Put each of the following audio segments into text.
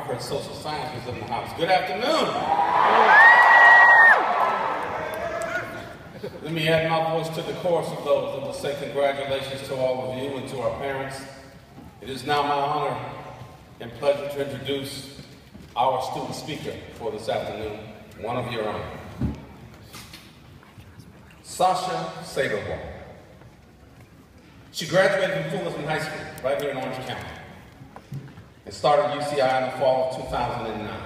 heard social science was in the house. Good afternoon. Let me add my voice to the chorus of those that will say congratulations to all of you and to our parents. It is now my honor and pleasure to introduce our student speaker for this afternoon, one of your own, Sasha Saberwall. She graduated from Fullerton High School right here in Orange County and started UCI in the fall of 2009.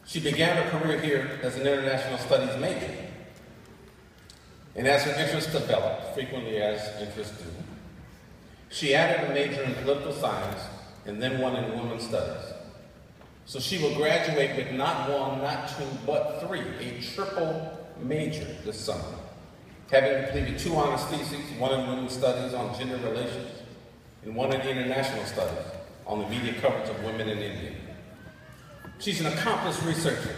She began her career here as an international studies major. And as her interests developed, frequently as interests do, she added a major in political science and then one in women's studies. So she will graduate with not one, not two, but three, a triple major this summer, having completed 2 honors theses, one in women's studies on gender relations and one in international studies on the media coverage of women in India. She's an accomplished researcher,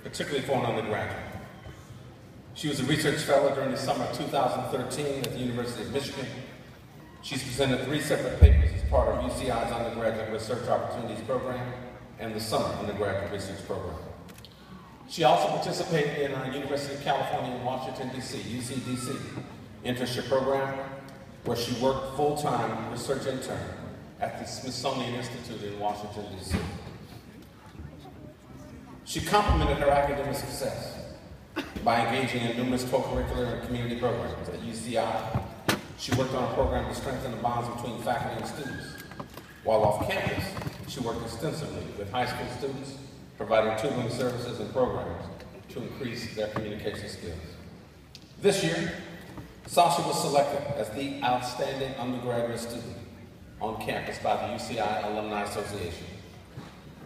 particularly for an undergraduate. She was a research fellow during the summer of 2013 at the University of Michigan. She's presented 3 separate papers as part of UCI's Undergraduate Research Opportunities Program and the Summer Undergraduate Research Program. She also participated in our University of California in Washington, D.C., UCDC internship program, where she worked full-time research intern at the Smithsonian Institute in Washington, D.C. She complemented her academic success by engaging in numerous co-curricular and community programs at UCI. She worked on a program to strengthen the bonds between faculty and students. While off campus, she worked extensively with high school students, providing tutoring services and programs to increase their communication skills. This year, Sasha was selected as the outstanding undergraduate student on campus by the UCI Alumni Association.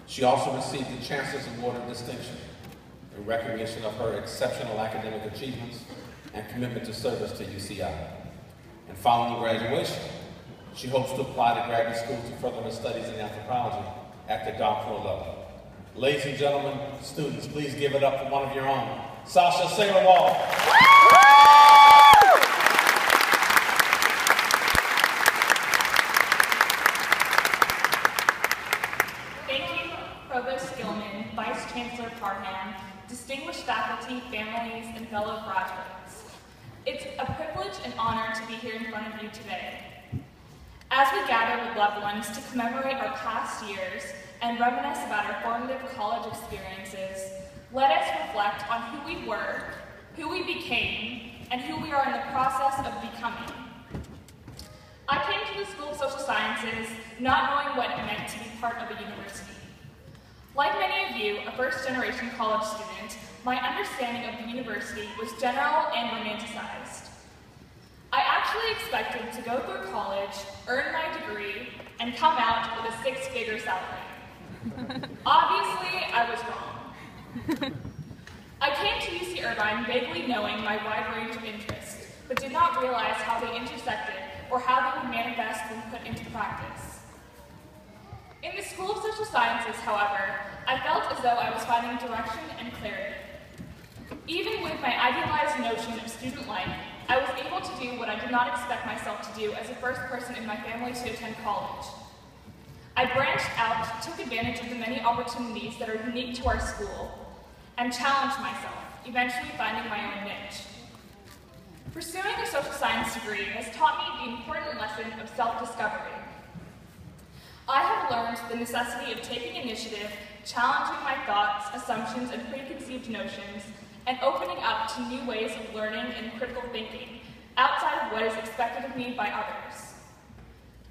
She also received the Chancellor's Award of Distinction in recognition of her exceptional academic achievements and commitment to service to UCI. And following graduation, she hopes to apply to graduate school to further her studies in anthropology at the doctoral level. Ladies and gentlemen, students, please give it up for one of your own, Sasha Saberwall. Provost Gilman, Vice Chancellor Parham, distinguished faculty, families, and fellow graduates. It's a privilege and honor to be here in front of you today. As we gather with loved ones to commemorate our past years and reminisce about our formative college experiences, let us reflect on who we were, who we became, and who we are in the process of becoming. I came to the School of Social Sciences not knowing what it meant to be part of a university. Like many of you, a first-generation college student, my understanding of the university was general and romanticized. I actually expected to go through college, earn my degree, and come out with a 6-figure salary. Obviously, I was wrong. I came to UC Irvine vaguely knowing my wide range of interests, but did not realize how they intersected or how they would manifest when put into practice. In the School of Social Sciences, however, I felt as though I was finding direction and clarity. Even with my idealized notion of student life, I was able to do what I did not expect myself to do as the first person in my family to attend college. I branched out, took advantage of the many opportunities that are unique to our school, and challenged myself, eventually finding my own niche. Pursuing a social science degree has taught me the important lesson of self-discovery. I have learned the necessity of taking initiative, challenging my thoughts, assumptions, and preconceived notions, and opening up to new ways of learning and critical thinking, outside of what is expected of me by others.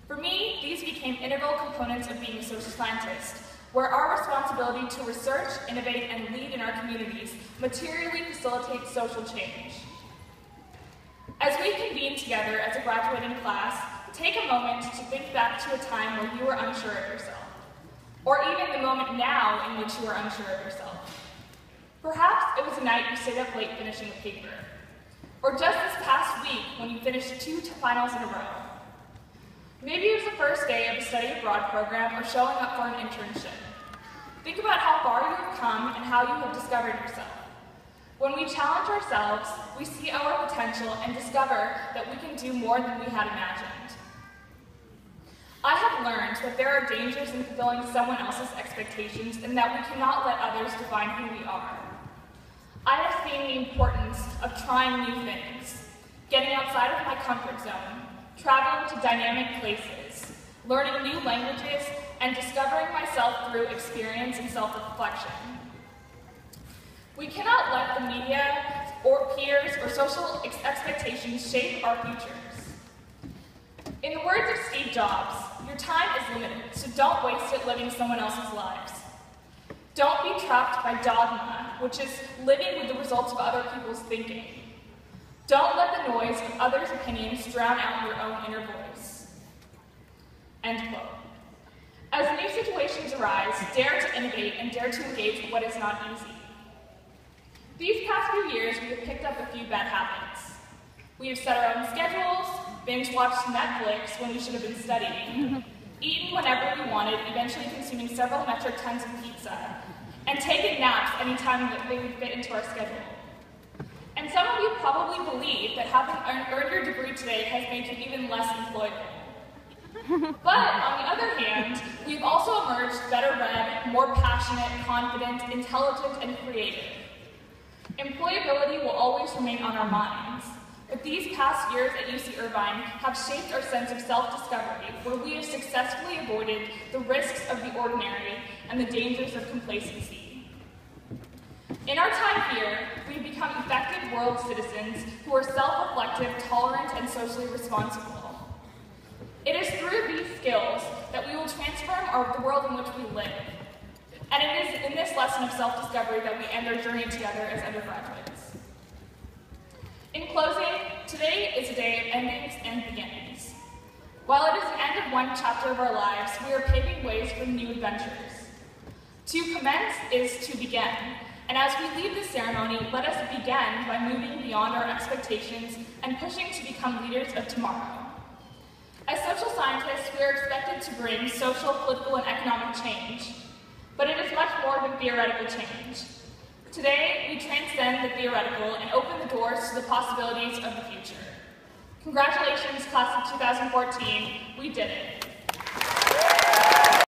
For me, these became integral components of being a social scientist, where our responsibility to research, innovate, and lead in our communities materially facilitates social change. As we convene together as a graduating class, take a moment to think back to a time where you were unsure of yourself, or even the moment now in which you are unsure of yourself. Perhaps it was a night you stayed up late finishing a paper, or just this past week when you finished 2 finals in a row. Maybe it was the first day of a study abroad program or showing up for an internship. Think about how far you have come and how you have discovered yourself. When we challenge ourselves, we see our potential and discover that we can do more than we had imagined. I have have learned that there are dangers in fulfilling someone else's expectations and that we cannot let others define who we are. I have seen the importance of trying new things, getting outside of my comfort zone, traveling to dynamic places, learning new languages, and discovering myself through experience and self-reflection. We cannot let the media or peers or social expectations shape our futures. In the words of Steve Jobs, your time is limited, so don't waste it living someone else's lives. Don't be trapped by dogma, which is living with the results of other people's thinking. Don't let the noise of others' opinions drown out your own inner voice. End quote. As new situations arise, dare to innovate and dare to engage with what is not easy. These past few years, we have picked up a few bad habits. We have set our own schedules, binge-watched Netflix when we should have been studying, eaten whenever we wanted, eventually consuming several metric tons of pizza, and taken naps anytime that they would fit into our schedule. And some of you probably believe that having earned your degree today has made you even less employable. But on the other hand, we've also emerged better read, more passionate, confident, intelligent, and creative. Employability will always remain on our minds, but these past years at UC Irvine have shaped our sense of self-discovery, where we have successfully avoided the risks of the ordinary and the dangers of complacency. In our time here, we've become effective world citizens who are self-reflective, tolerant, and socially responsible. It is through these skills that we will transform the world in which we live. And it is in this lesson of self-discovery that we end our journey together as undergraduates. In closing, today is a day of endings and beginnings. While it is the end of one chapter of our lives, we are paving ways for new adventures. To commence is to begin, and as we leave this ceremony, let us begin by moving beyond our expectations and pushing to become leaders of tomorrow. As social scientists, we are expected to bring social, political, and economic change, but it is much more than theoretical change. Today, we transcend the theoretical and open the doors to the possibilities of the future. Congratulations, class of 2014, we did it.